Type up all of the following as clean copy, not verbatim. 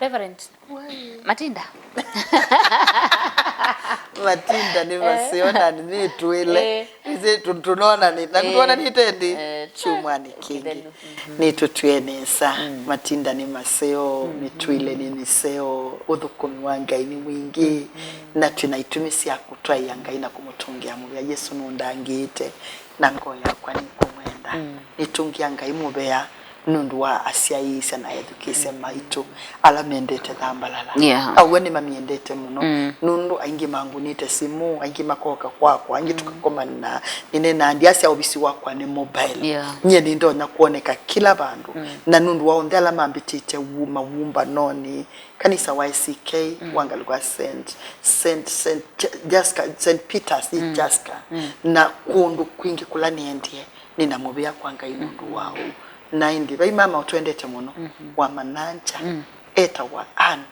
Reverend Matinda. Matinda ni masiona ni mitu ile. Izi tunaona ni nakutuona ni tendi chumwani kingi. Ni tutuenesa. Matinda ni maseo, mitu ile ni miseo, udhukumi wangai ni mwingi. Na tunaitumisi ya kutoa yangai na kumutungia mubea Yesu nundangite. Na ngoya kwa ni kumwenda. Nitungia ngai mubea. Nundu wa asiaisa na edukise maitu ala mendete Thambalala. Aweni mamiendete muno. Nundu aingi mangunite simu, aingi makoka kwako, aingi tukakoma na nine na ndiasi ya obisi wakwa ni mobile. Nye nindo na kuoneka kila bandu. Na nundu wa ondela mambitite wumba noni. Kanisa YCK, wangalugwa St. Peter's, Jaska. Na kuundu kuingi kulani endie. Nina mubia kwa ngai nundu wao. 90 bai mama utwendete muno wa mananja eta wa an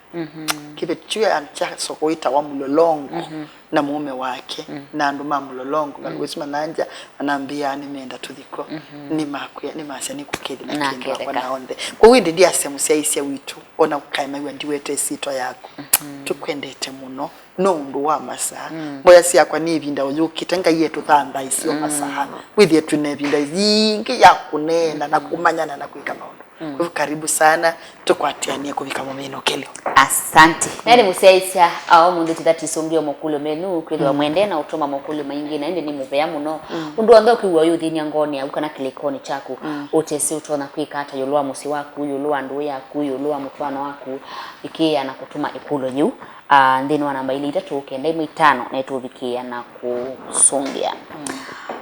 kibetue ancha sokoita wa mulolongo na mume wake na nduma mulolongo ngalwesi mananja anambia nimeenda tudhiko ni makuya ni masya ni kukedi na kendo kwa naonde kwa windi dia semusia isia witu ona ukaima wa ndiwete sito yako tukwendete muno no ndu wa masa moya sia kwa ni binda uyukitenga yetu thanda isio masaha with yetu ne binda zingi ya kunena na kumanyana na kuika maondo kwa karibu sana tukwatiania kubika momeno kelio asante nani musaisia au mundu tithati songia Makulyo menu kwithwa mwende na utoma Makulyo maingi na ende ni mubea muno undu anga kwiwa yuthini ngoni au kana kilikoni chaku utesi utona kwika hata yulwa musi waku yulwa ndu yaku yulwa mutwana waku ikia na kutuma ikulo yu ndini wa namba ili 395 na ituvikia na Kusungia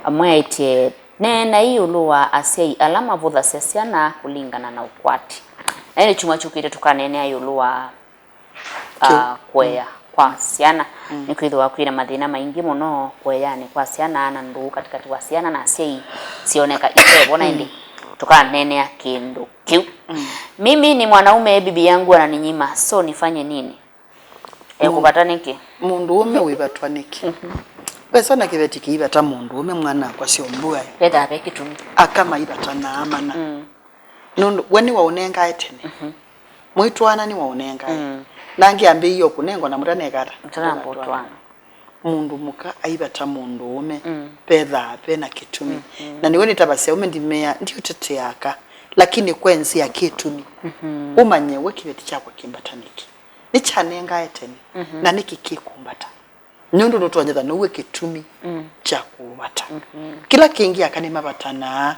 amwaitie nena iyulwa asiai alama vutha sesiana kulingana na ukwati ene chuma chukite tukanene ayulwa kwea kwa siana ni kwithwa kwina mathina maingi muno kwea ni kwa siana ana ndu katikati wa siana na asiai sioneka ikebona indi tukanene kindu kiu mimi ni mwanaume bibi yangu ananinyima so nifanye nini kupata niki mundu ume wibatwa niki Pesa na kibeti kiibata mundu ume mwana kwa siombua peda beki tumi akama ibata na amana nundu weni waunenga etene muitwana ni waunenga nangi ambi iyo kunengo na murane gara mutwana mundu muka aibata mundu ume pedha pena kitumi na niweni tabase ume ndimea ndiyo tete yaka lakini kwenzi ya kitumi umanye wekibeti chako kimbataniki ni chanenga etene na niki kikumbata Nyundu nutonyeza nuwe kitumi cha kuwata. Kila kingi akanema batana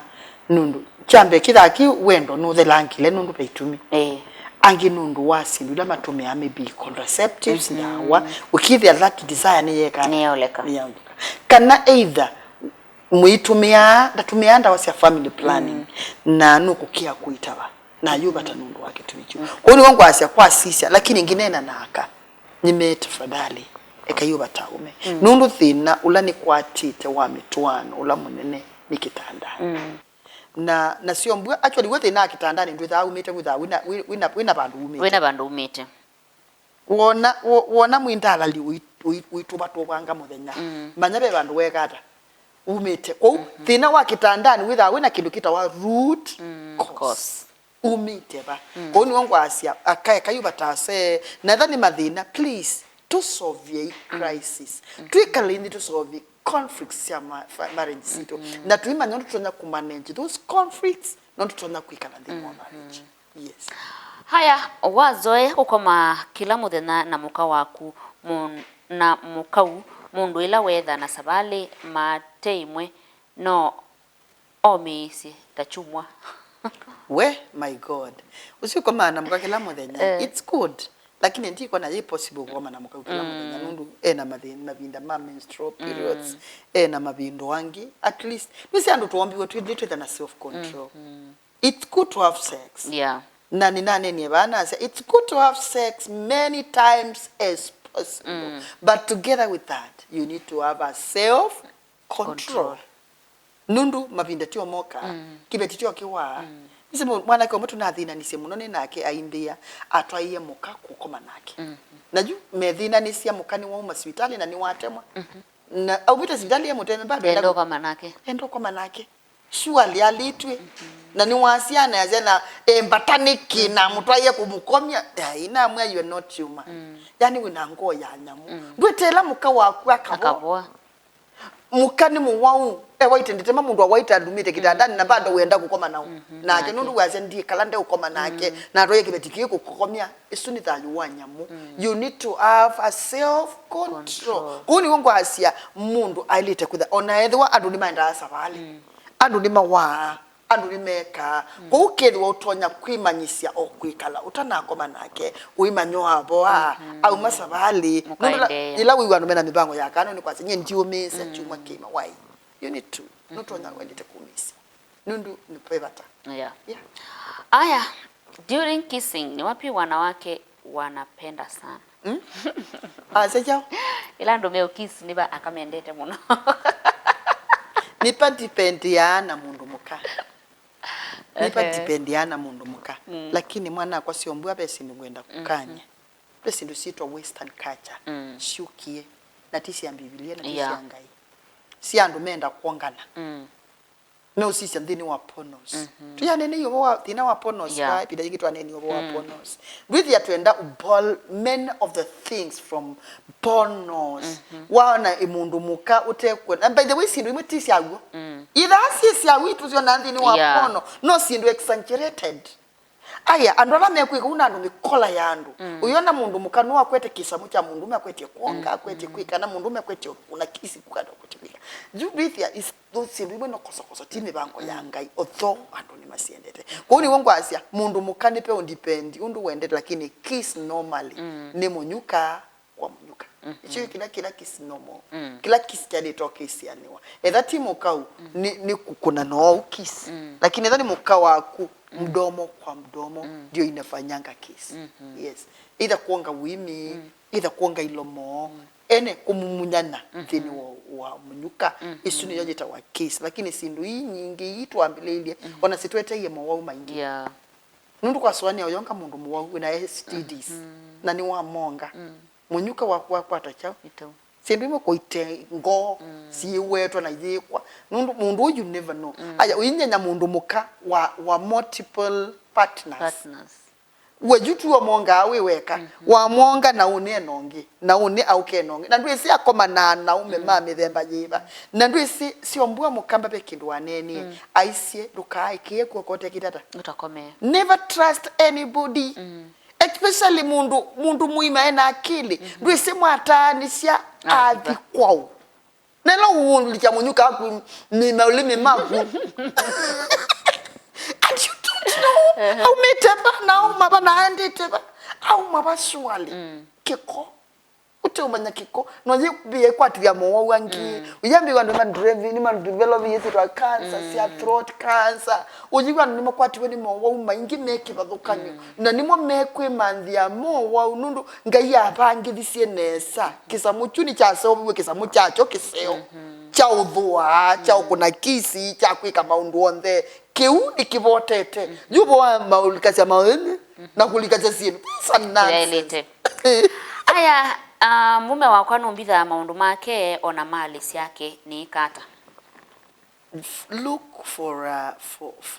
nundu. Chambe kila ki wendo nuthe langile nundu peitumi. Angi nundu wasi ndula matumi ame be contraceptives na ukithia that desire ni yeka. Nioleka. Kana either muitumia ndatumianda wasi family planning na nukukia kuitawa. Na yubata nundu wake tumichu. Kwa ni wangu asia kwa sisia lakini nginena naka. Nimetafadhali. Ekayuba taume nundu thina ulani kwatite wa mitwano ula munene nikitanda na sio mbwa actually wethe na kitandani ndu tha umite witha wina bandu umite wona mwindala li uituba tobanga muthenya manyabe bandu wekata umite kwa thina wa kitandani witha wina kindu kita wa root cause umite ba kwa ni wangu asia akayuba tase na thani mathina please to solve a crisis tuikalindi to solve conflicts ya marriage sito na tuimanya ndo tutonya ku manage those conflicts ndo tutonya kuikala ndi marriage yes haya wazoe ukoma kila muthenya na muka waku na mukau mundu ila wetha na sabali mateimwe no omisi tachumwa we my god usikoma na muka kila muthenya it's good lakini ndiko na possible kwa na muka kila muthenya nundu na mavinda menstrual periods na mavindo wangi at least nisi andu tuombiwe twithitwe na self control it's good to have sex na ni nane ni bana it's good to have sex many times as possible but together with that you need to have a self control nundu mavinda tio moka kibetitio kiwa Nisemo mwana kwa mtu na thina nisemo none nake aimbia atwaiye muka kukoma nake. Naju medhina nisia mukani wa hospitali na ni watemwa. Na au bita hospitali ya muteme bado endo kwa manake. Endo kwa manake. surely alitwe na ni wasiana yazena embataniki na mtu aye kumukomya ina mwe you are not human yani winango ya nyamu ndwetela muka waku akabo mukani muwau waite nditema mundu awaita adumite kitandani na bado wenda gukoma nawo nake nundu waze ndi kalande ukoma nake na roye kibetiki kukomya isuni thayu wanyamu you need to have a self control kuni wongo asia mundu ailite kutha ona ethwa andu ni maenda asabali andu ni mawa andu ni meka kukethwa utonya kwimanyisia okwikala utanakoma nake uimanyo aboa au masabali nundu ila wiwa mena mibango yakano ni kwase ndiumisa chuma kima wai you need to not on wendite kumisi nundu ni pebata yeah. Aya, during kissing ni wapi wanawake wanapenda sana sejao ila ndo meo kiss niba akamendete muno nipa dipendiana mundu muka nipa dipendiana mundu muka lakini mwana kwa siombua besi ngwenda kukanya besi ndo sitwa western culture shukie na tisi ya Biblia na tisi ya ngai si andu menda kuongana no sisi ndini wa ponos tuyane ni yobo tina wa ponos ba pida yigitwa neni yobo wa ponos with ya twenda ball men of the things from ponos wana imundu muka utekwe and by the way sindu imutisi ago either sisi awitu zyo ndini wa pono no sindu exaggerated aya andwala mekwika unandu mikola yandu uyona mundu mukanu wakwete kisamu cha mundu mekwete kuonga akwete kwika na mundu mekwete una kisi kukada kutimika jubithia is those sindu no kosokoso timi bango yangai otho andu ni masiendete kuni wongo asia mundu mukani pe undipendi undu wendete lakini kiss normally ni munyuka kwa munyuka icho kila kiss normal kila kiss kali toke sianiwa ethati mukau ni kukuna no kiss lakini ethani mukau waku mdomo kwa mdomo ndio inafanyanga kiss yes either kuonga wimi either kuonga ilomo ene kumumunyana thini wa munyuka isuni yojeta wa kiss lakini sindu hii nyingi itwambilelie ona sitwete ye mwa maingi nundu kwa swani oyonga mundu mwa na STDs na ni wa monga munyuka wa kwata chao sindu imo koite ngo si wetu na yekwa mundu you never know aya uyinyanya mundu muka wa multiple partners wejutu wa monga weweka wa monga na une nongi na une auke nongi na ndwisi akoma na ume mame themba yiba na ndwisi si ombua mukamba be kindu waneni aisie dukai kiye kokote kitata utakome never trust anybody especially mundu muima ena akili ndwisi mwatanisha athi kwao nelo ulicha munyuka aku ni maulimi maku au meteba na umaba na anditeba au mabaswali kiko utumanya kiko noje biye kwatiria mo wangi uyambi wandu man drive ni man develop yesi to cancer sia throat cancer ujiwa ni makwatiwe ni mo wa maingi meke badukanyo na nimo mekwe manthia mo wa nundu ngai abangi thisie nesa kisamuchuni cha sobo kisamuchacho kiseo cha udhua cha kuna kisi cha kwika maundu onthe kiu ikibotete jubo wa maulikacha maweni na kulikacha sinu sana aya mume wako numbitha maundu make ona mali yake ni kata look for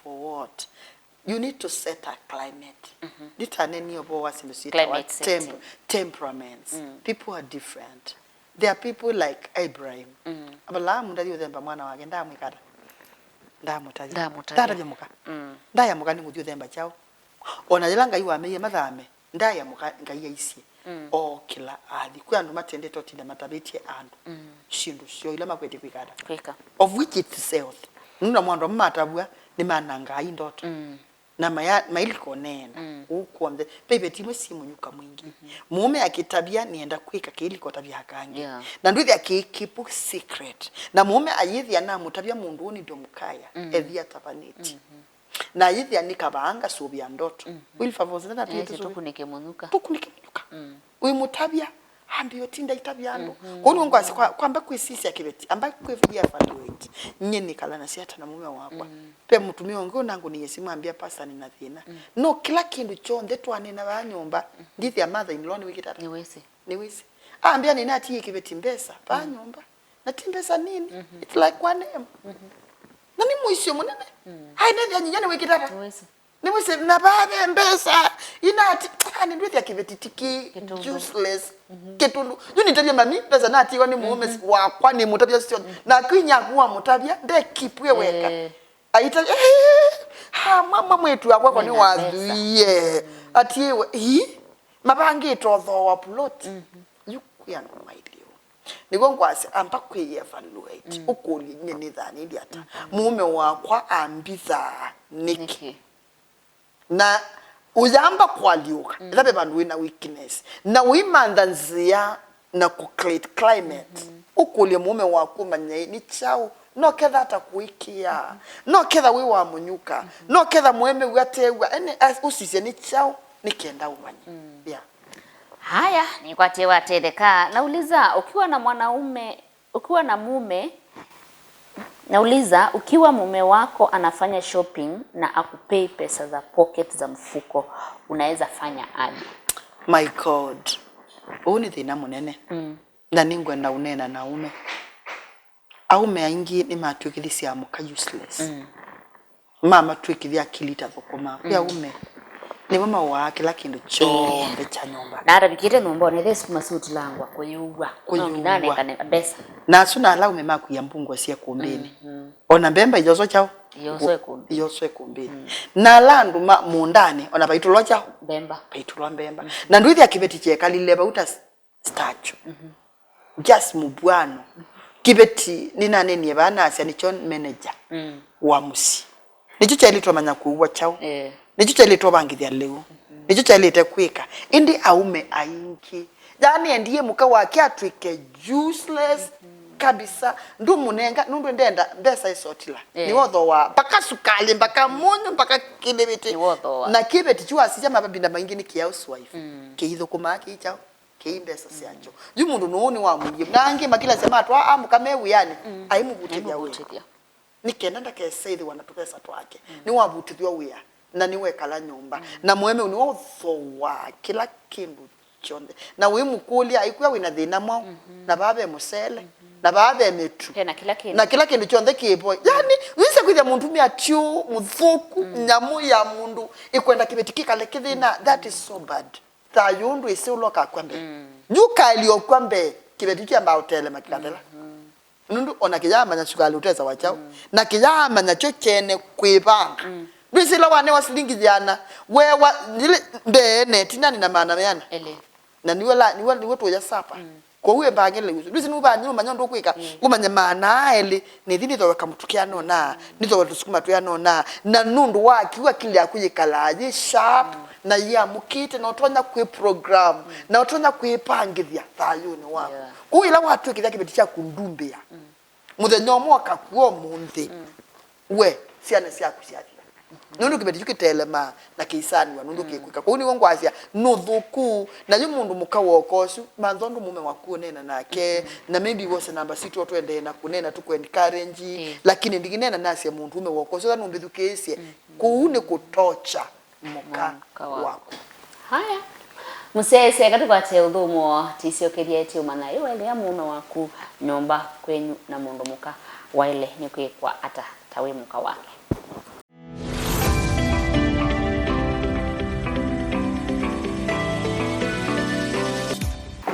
what you need to set a climate ditaneni obo wasimsita temperaments people are different there are people like Abraham abala mundali othemba mwana wake ndamwikata ndamuka ndayamuka ni nguthio themba chao ona yelanga iwa meye mathame ndayamuka ngai aisie o kila athi kwa andu matende totinda matabitie andu shindu sio ila makwete kwikada of which itself nuna mwandu matabua ni mananga indoto na mailiko nena ukwambe bebe timwe simu nyuka mwingi mume akitabia nienda kwika kiliko tabia hakangi na nduthi akikipu secret na mume ayithia na mutabia mundu ni domukaya ethia tabaniti na yithia nikabanga subia ndoto will favors na pete tukunike munuka uyi mutabia ambio tinda itabiando koni ngwasi kwamba kwisisi akibeti amba kwevudia faduate nyeni kala na siata na mume wako pe mutumio ngo nangu ni yesimu ambia pasa ni na thina no kila kindu chonde twane na banyomba ndithi ya mother in law ni wikitata ni wisi ambia ni nati ikibeti mbesa banyomba na timbesa nini it's like one name nani mwisho munene haina vya nyanya wekitata ni mwese na babe mbesa inati ani ndwi ya kibetitiki useless ketundu yuni tabia mami pesa na ati wani muome wa kwani mutabia sio na kwinya kuwa mutabia nde kipwe weka aita ha mama mwetu akwa ni wazuie ati ewe mabangi totho wa plot yukuya no mailio nigo ngwase amba kwe evaluate ukoli nyene thani ndiata mume wakwa ambitha niki na uzamba kwaliuka zabe bandu wina weakness na wimandanzia na ku create climate ukoli mume wakwa manye ni chao no ketha atakuikia no ketha wi wa munyuka no ketha mweme watewa ene usise ni chao nikienda umanye yeah. Haya, ni kwa tewa tedeka. Nauliza ukiwa na mwanaume, ukiwa na mume, nauliza ukiwa mume wako anafanya shopping na akupei pesa za pocket za mfuko, unaweza fanya aje? My God. Uni thina munene. Na ningwenda unena na ume. Aume aingi ni matwikithia muka useless. Mama twikithia kilita thukuma. Ya ume ni mama wa kila kindu chombe cha nyumba na arabikire nombo ne this masuti langwa kuyugwa nane kana besa na suna ala ume maku ya mbungu asia kumbeni ona mbemba ijozo chao iyoso kumbeni na landu mundane ona paitulo chao paitulo mbemba na nduithi akibeti cheka lileba uta statue just mubwano kibeti nina nene bana asia ni chon manager wa musi nicho chailitwa manya kuwa chao nicho chailitwa bangithia leo nicho chailite kwika indi aume aingi yani ndiye muka wake atwike useless kabisa ndu munenga nundu ndenda mbesa isotila ni wotho wa mpaka sukali mpaka munyu mpaka kibeti na kibeti chua sija mabinda maingi ni kia housewife keitho kumaki chao keimbesa siacho yu mundu nuuni wa mungi nangi makila sema atwa amukamewu yani aimubutithia wewe nikenda ndakeseithi wanatupesa twake ni wabutithwa wia na niwe kala nyumba na mweme ni wothowa kila kindu chonde na we mukulia ikuya wina thina mwa na babe musele na babe metu na kila kindu chonde kipo yani wise kwithia muntu mi atio muthuku nyamu ya mundu ikwenda kibetikika lekithina that is so bad tayundu isi uloka kwambe yuka ilio kwambe kibetikia mba hotele makikatela nundu ona kijama nya sukali utesa wachao na kijama nya chochene kwibanga bisila wane wasilingi jana wewa nile mbene tinani na maana yana na niwe to ya sapa kwa uwe bagele uzo bisi nuba nyuma manyondo kwika kumanya maana ele ni thini to kamutukia no na nito tusukuma tu ya no na nundu wakiwa kile akuyikalaje sharp na ya mukite na utonya kwe program na utonya kwipangithia thayuni wako kuila watu kithia kibeticha kundumbia muthenya mwaka kuo munthi we siana sia kusiathi nundu kibeti yukitelema na kiisani wa nundu kikwika kwa uni wongwasia nuthuku na yu mundu mukawokosu manthondu mume waku nena nake na maybe wose namba situ twende na kunena tu encourage lakini ndiginena nasia mundu mume wokosu na numbithukesie kuuni kutocha muka wako haya musese katukwate uthumo tisiokeria eti umana iwele ya mume waku nyomba kwenyu na mundu muka waile ni kwikwa ata tawe muka wake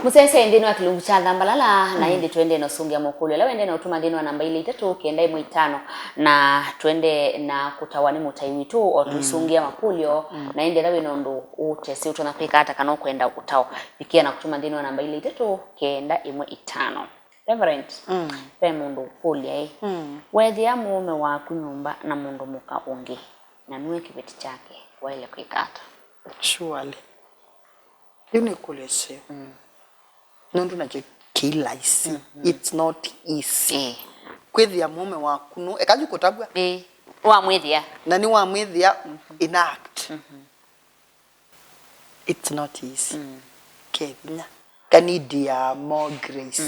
musese ndino akilungu cha Thambalala na hindi twende na Kusungia Makulyo la wende na utuma ndino namba 3 kenda 5 na twende na kutawani mutai tu o Kusungia Makulyo na hindi lawe nondo utesi utona pika hata kana kwenda utao pikia na kutuma ndino namba 3 kenda 5 Reverend pe mundu kulia wethia mume waku nyumba na mundu muka ungi na niwe kibeti chake waile kwikata surely yuni kulese nundu na kila isi it's not easy kwithia mume waku no ekaju kutabwa wa mwithia na ni wa mwithia enact it's not easy kenya kanidia more grace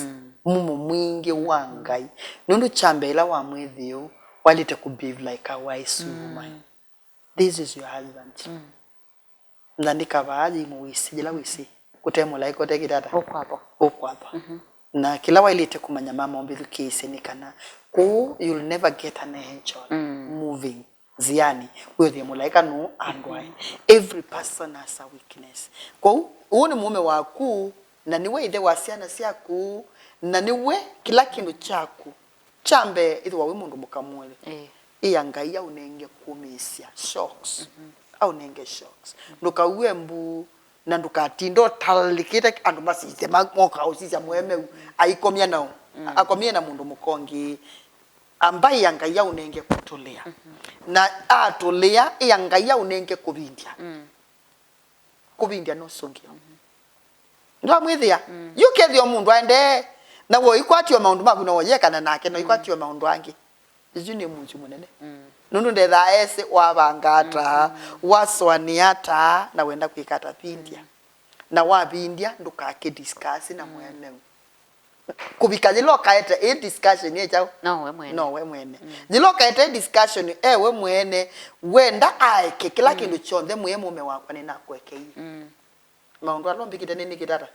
mumo mwingi wangai nundu chambela wa mwithio walite ku behave like a wise woman this is your husband ndandika baadhi muwisi jela wisi kutemula iko tekitata okwapo na kila wailite kumanya mama ombithu kise ni kana ku you'll never get an angel moving ziani wewe mulaika no andwai every person has a weakness kwa uone mume waku na niwe ithe wasiana siaku na niwe kila kindu chaku chambe ithe wawe mundu mukamwele iyangaia unenge kumisia shocks au nenge shocks ndukawe mbu na ndukatindo talikite andu masite moka usisia mweme aikomia nao akomia na mundu mukongi ambaye yangaia unenge kutolea na atolea yangaia unenge kubindia kubindia no songio ndo mwithia yukethio mundu ande na wo ikwatio maundu maku no yekana nake no ikwatio maundu angi izu ni munju munene nundu ndetha ese wabangata waswaniata na wenda kwikata bindia na wabindia ndukake discuss na mwene kubika jilo kaete discussion ye chao no we mwene jilo kaete discussion we mwene wenda aike kila kindu chonde mume wakwa ni nakwekei maundu alombikite nini kitata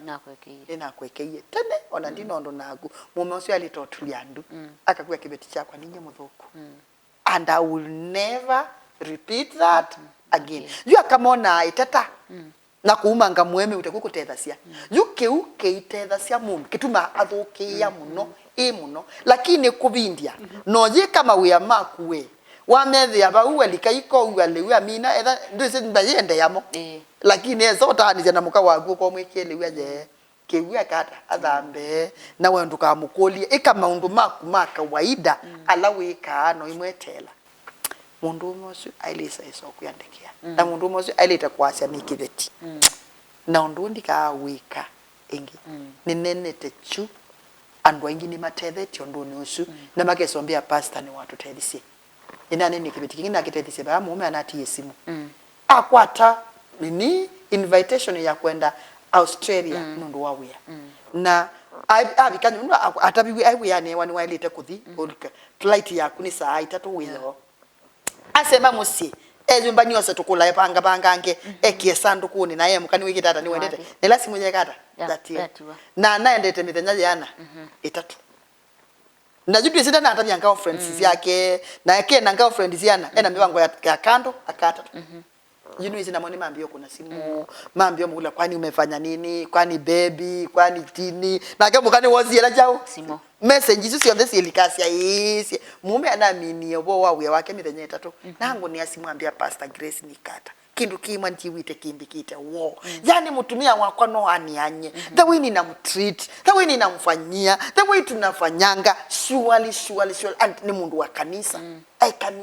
nakwekei tene ona ndino ndo nagu mume ucio alitotulia ndu akakuwa kibeti chakwa ninye muthuku and I will never repeat that again you kamona itata na kuumanga mweme utekukutethacia yuke itethacia mundu kituma athukia muno muno lakini kubindia no je kama we amaku we wamethia bau alikaiko ualewa mina etha ndise mbayende yamo lakini ezota ni jana muka wagu ko mwekele waje kewa kata athambe na wendu ka mukolie ikamaundu maku maka waida alawika no imwetela mundu mosu ailisa isoku yandekia na mundu mosu ailita kwasya nikibeti na undu ndika wika ingi ninenete chu andu ingi ni matetheti undu ni usu na makesombia pastor ni watu tethisi ina nini kibeti kingi na kitethisi ba mume anatie simu akwata nini invitation ya kwenda Australia nundu wawia na abikanye nundu atabiwi aiwe ane wani wailite kuthi flight ya kuni saa 3 wiyo asema musi ezumba nyose tukula epanga ange ekie sanduku ni naye mukani wikitata ni wendete ni lasimu nyekata datia na naendete mithenya yana itatu na jupi sita na atanya girlfriends yake na yake na girlfriends yana ena mibango ya kando akata yinu hizi na mwani maambio kuna simu maambio mkula kwani umefanya nini kwani baby kwani tini na kama kani wazi ela jao simo message hizo sio ndesi elikasi isi mume anaamini obo wawe wake mithenya itatu nangu ni asimwambia pastor Grace nikata kindu kimwe ntiwite kimbikite wo yani mutumia wako no anianye the way ninamtreat the way ninamfanyia the way tunafanyanga surely and ni mundu wa kanisa I can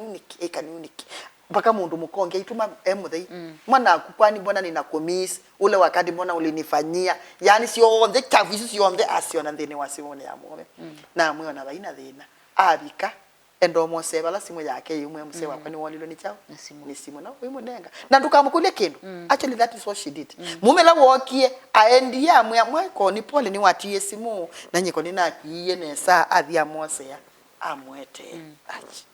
unique mpaka mundu mukonge ituma emuthe mwana akukwani mbona ninakumiss ule wakati mbona ulinifanyia yani sio the chavisu sio the asiona ndene wasimone ya mume na mwiona baina thina abika endo moseba la simu yake yumwe msewa kwani walilo ni chao ni simu na wewe munenga na ndukamukulia kindu actually that is what she did mume la wokie aendia amwe ko ni pole ni watie simu na nyiko ni nakiye nesa athia mosea amwete achi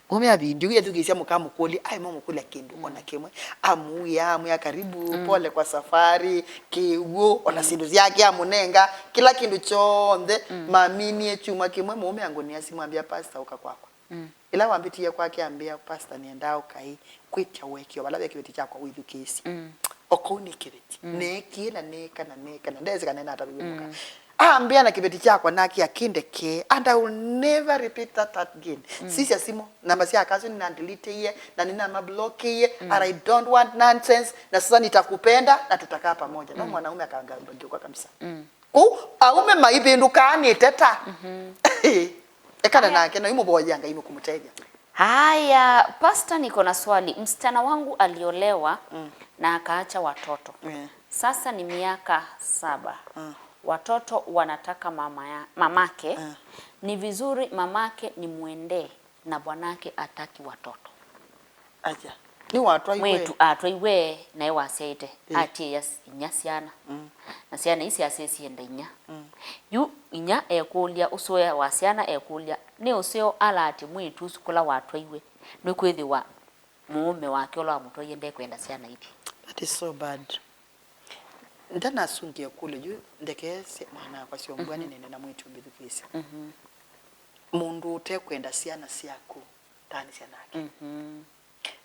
mume abindi uyethugisia mukamukuli ai mama kula kindu ona kimwe amuya karibu pole kwa safari kiugo ona sindu yake amunenga kila kindu chonde mamini chuma kimwe mume angoni asimwambia pastor ukakwako ila wambitie kwake ambia pastor niendao kai kwitya wekyo balabe kibeti chako withukisi okoni kibeti neki na neka ndeze kanena atabimuka ambia na kibeti chako naki akindeke and I will never repeat that again sisi asimo namba si akazo ni delete ye na nina mablock ye and I don't want nonsense na sasa nitakupenda na tutakaa pamoja na mwanaume akaangalia kabisa aume maibindukani teta ekana nake na imo boyanga imo kumteja. Haya pastor, niko na swali. Msichana wangu aliolewa na akaacha watoto sasa ni miaka 7 watoto wanataka mamake ni vizuri mamake ni muende na bwanake ataki watoto aja ni watu wetu atwaiwe na yewa sete ati yes inyasiana na siana isi asesi enda inya yu inya ekulia usoya wasiana ekulia ni useo ala ati mwitu sukula watwaiwe ni kwethi wa mume wake ola mutwa yende kwenda siana ipi. That is so bad. ndana sungia kule juu ndekese mwana kwa sio mbwani nene na mwitu mbithukisi mundu utekwenda siana siaku tani sianake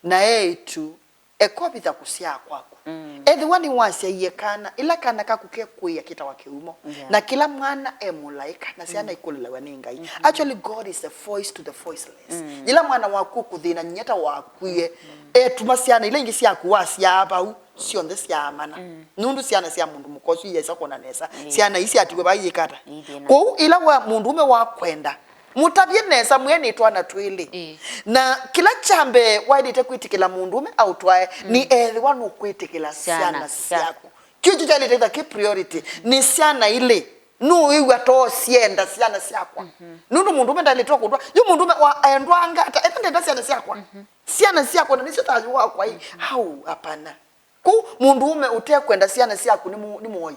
na eitu ekobitha kusia kwaku ethi wani wasia yekana ila kana kakuke kuya kita wakeumo na kila mwana emulaika na siana ikulila waningai actually God is the voice to the voiceless ila mwana waku kuthina nyeta wakuye etuma siana ile ingi siaku wasia abau sio nde siamana nundu siana sia mundu mukosu yesa kona nesa siana isi atiwe bayikata ko ila wa mundu ume wakwenda mutabye nesa mwene itwana twili na kila chambe waidite kwitikila mundu ume au twae ni ethi wanu kwitikila siana siaku kitu chali teta ki priority ni siana ile nu iwa to sienda siana siakwa nundu mundu ume ndalitoka kudwa yu mundu ume wa endwa ngata etende siana siakwa siana siakwa na nisio taji wakwa hii hau hapana ku mundu ume utekwenda siana siaku ni moyo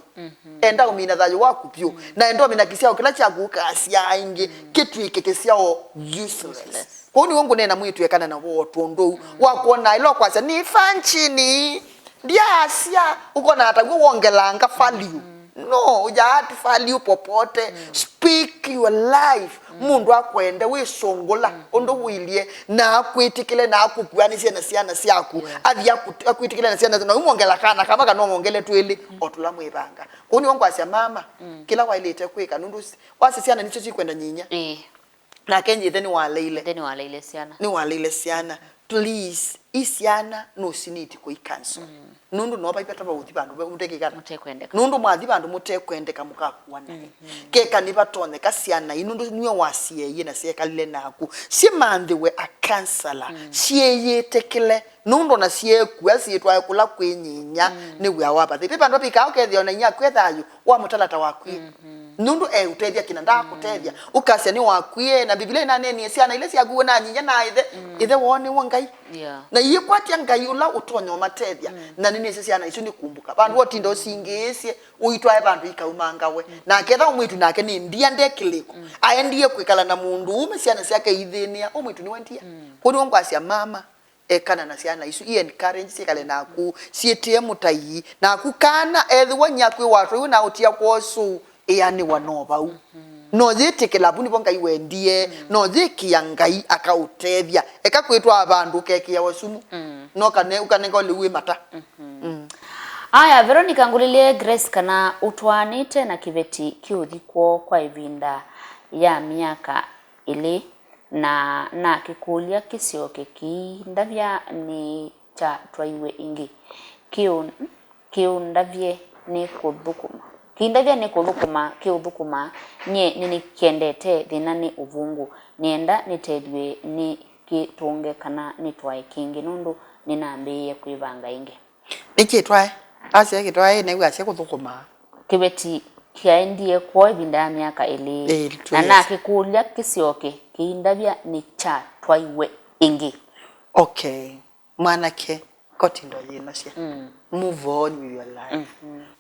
enda umina thayo waku pyo na endo mina kisia kila chaku kasia ingi kitu ikekisia useless ko ni wongo nena mwitu yekana na wo tondo wakuona ilo kwasa ni fanchini ndia asia uko na hata wongelanga value no ujati value popote speak your life mundu akwende wisongola ondo wilie na akwitikile na akukwanisia na siana siaku athi akwitikile na siana na umongela kana kama kana umongele twili otula mwibanga kuni wangu asia mama kila wailete kwika nundu wasisiana nicho chikwenda nyinya na kenje theni waleile siana ni waleile siana please isiana no siniti ko ikanso nundu no baipeta ba uthi bandu mutekekana mutekwendeka nundu mwathi bandu mutekwendeka mukakuana keka ni batone kasiana inundu niwe wasie yena sie kalile naku si mandhiwe a counselor sie yetekele nundu na sie kuasi etwa kula kwenyinya ni we awaba the people ndo pika okethio na nya kwethayo wa mutalata wakwi nundu utethia kinanda kutethia ukasia ni wakwie na biblia ina neni siana ile sia guona nyinya na ithe woni wongai na yikwatia ngai ula utonyo matethia na nini siana isu ni kumbuka bandu wotindo singesie uitwae bandu ikaumangawe na ketha umwitu nake ni ndia ndekiliko aendie kwikala na mundu ume siana siake ithenia umwitu ni wendia kuni wongwasia mama ekana na siana isu encourage sikale naku sietie mutai naku kana ethi wanyakwe watu na utia kwosu yani wanova no zitikila buni bonga iwendie no zikia ngai akautethia ekakwitwa abandu kekia wasumu no kane ukanenga liwe mata aya Veronica ngulilie Grace kana utwanite na kiveti kiuthikwo kwa ivinda ya miaka ile na kikulia kisioke kindavya ni cha twaiwe ingi kiundavye ni kuthukuma kindavya ni kuthukuma kiuthukuma nye nini kiendete thina ni uvungu nienda nitedwe ni kitunge kana nitwae kingi nundu ninambiye kwivanga ingi nikitwae asia kitwae na iwa cia kuthukuma kibeti kiaendie kwa ivinda ya miaka ili na kikulia kisioke kiindavya ni cha twaiwe ingi okay manake kotindo yino cia move on with your life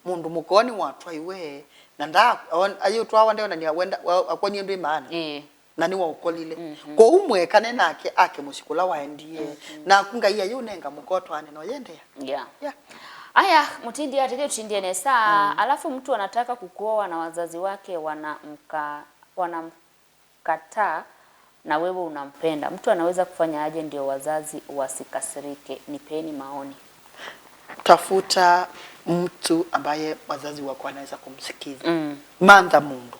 mundu mukoni watwaiwe na nda ayo twawa ndio na wenda akwani ndio maana na ni wa ukolile ko umwe kane nake ake musikula waendie na kungaia yunenga mukotwane no yendea yeah aya mutindi atake tutindie nesa alafu mtu anataka kukuoa na wazazi wake wanamkataa na wewe unampenda mtu anaweza kufanya aje ndio wazazi wasikasirike nipeni maoni tafuta mtu ambaye wazazi wako wanaweza kumsikiza manda mundu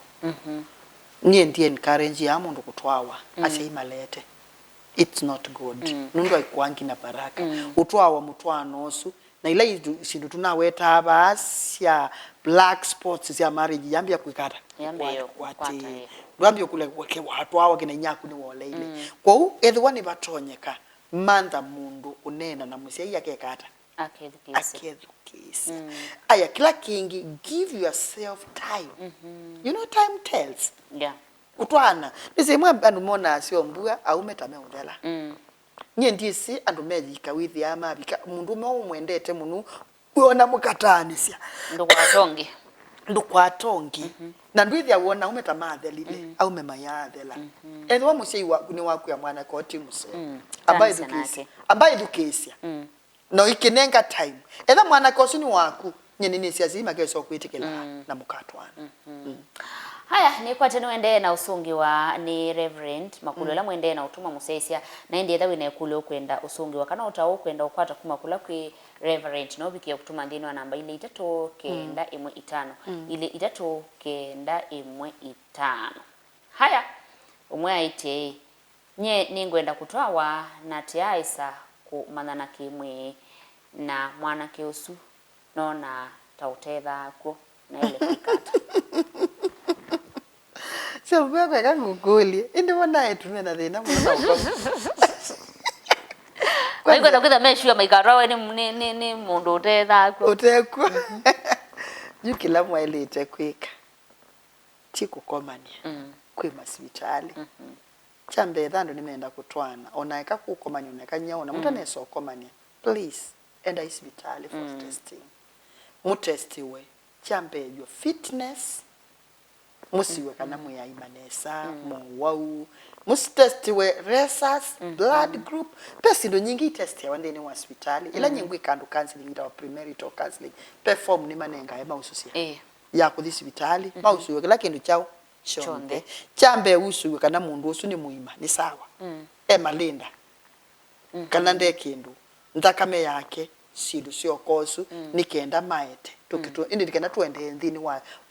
nie ndiye encourage ya mundu kutwawa acha imalete it's not good nundu aikwangi na baraka utwawa mutwano osu na ile shindu tunaweta abasya black spots ya marriage yambia kwikata yambia kwati ndwambia kule kwake watu hawa kina nyaku ni wole ile kwa hiyo edwani batonyeka manda mundu unena na musia yake kata akedukisa aya kila kingi give yourself time you know time tells utwana nisemwe andu mona sio mbua au metame undela nye ndisi andu mejika withi ama bika mundu mwendete munu kuona mukatanisia ndukwatongi na ndwithi awona umetamaathelile au memayathela ethwa musei wa ni waku ya mwana koti muse ambaye education no ikinenga time etha mwana kosu ni waku nyene ni siazima keso kwitikila na mukatwana. Haya ni kwa tena wende na usungi wa ni Reverend Makulyo mwende na utuma musesia na ndi etha wina kulo kwenda usungi wa kana utawo kwenda ukwata kumakula kwi Reverend no bikiye kutuma ndini wa namba ile 395 ile 395. Haya umwe aite nye ningwenda kutwawa na tiaisa kumanana kimwe na mwana keusu nona tautetha ko na ile kikata. So baba kanguguli indi bona etumena thina mwana uko. Kwa hiyo ndakutha meshua maikarawe ni mundu utetha ko. Utekwa. Jukila mwailite kwika. Tikukomania. Kwi masibitali. Chambe thando nimeenda kutwana. Onaeka kukomania oneka nyaona mutane so komania. Please enda hospitali for testing. Mutestiwe. Chambe your fitness. Musiwe kana muya imanesa muwau mustestiwe resas blood group pesi ndo nyingi test ya wande ni hospitali ila nyingi kandu counseling ita premarital counseling perform ni manenga ya maususia ya kuthi hospitali mausuwe kila kindu chao chonde chambe usuwe kana mundu usu ni muima ni sawa malinda kana nde kindu ndakame yake sidu sio kosu nikenda maete tukito indi dikana tuende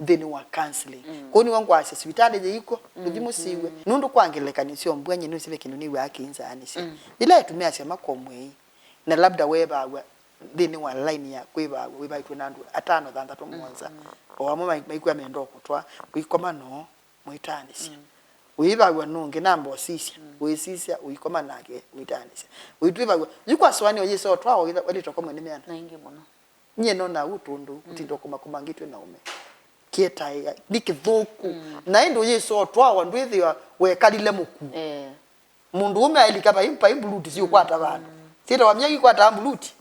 ndini wa counseling koni wangu ase hospitali je iko ndimusiwe nundu kwangelekanisi ombwanye nusibe kindu niwe akinza anisi ila etumia ase makomwe na labda weba ndini wa line ya kweba weba itunandu atano thandatu mwanza owamo maikwa mendo kutwa kuikoma no muitanisi uyiba nunge nambo sisia uyisisia uyikoma nake uitanisi uyitwiba yikwa swani oyiso twawo wali tokoma ni mena naingi muno nye nona utundu utindo kumangitwe na ume kieta nikithuku na ndo yiso twawo ndwithia wekalile muku mundu ume alikaba impa imbuluti si ukwata bana sita wamya ikwata mbuluti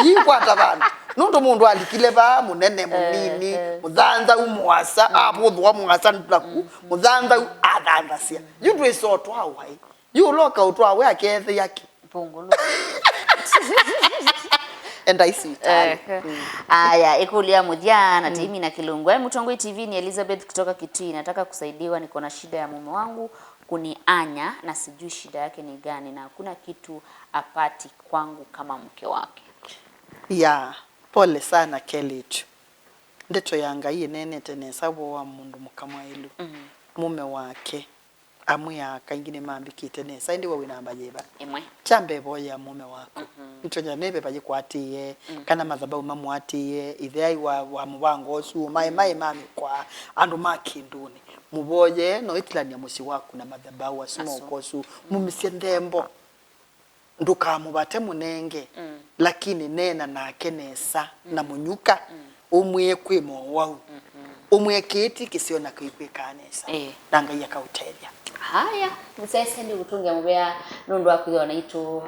yikwata bana nundo mundu alikile ba munene munini mudhanza umwasa abudwa mwasa ndaku mudhanza adanda sia yundu iso twawo hai yuloka utwawe akethe yake pongolo enda hospitali. Aya ikulia mujana timi na Kilungu. Mutongoi TV ni Elizabeth kutoka Kitui. Nataka kusaidiwa, niko na shida ya mume wangu kunianya na sijui shida yake ni gani na hakuna kitu apati kwangu kama mke wake. Ya pole sana Keletu. Ndeto yanga hii nene tene sabu wa mundu mukamwailu. Mume wake amuya kaingine mambikite nesa ndi wawe namba jeba imwe chambe boya mume wako ntonya nebe baje kwatiye kana madhabahu mamwatiye ithai wa mubango osu mai mami kwa andu makinduni muboye no itilania musi wako na madhabahu asimo okosu mumisie ndembo nduka mubate munenge lakini nena na kenesa na munyuka umwe kwimo wau umwe kiti kisiona kuipekanesa nanga yakautelia. Haya musese ndi gutungia mubea nundu akwithwa na itu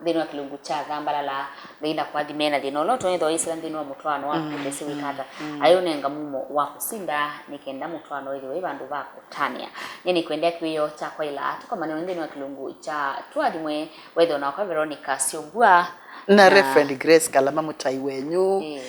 thini wa Kilungu cha Thambalala thina kwa thimena thino loto nitho isira thini wa mutwano wa kutesi wikata ayonenga mumo wa kusinda nikenda mutwano ile bandu bakutania nyeni kwendea kwiyo cha kwa ila tukomane thini wa Kilungu cha twalimwe wetho na kwa Veronica Siobua na Reverend Grace Kalama mutai wenyu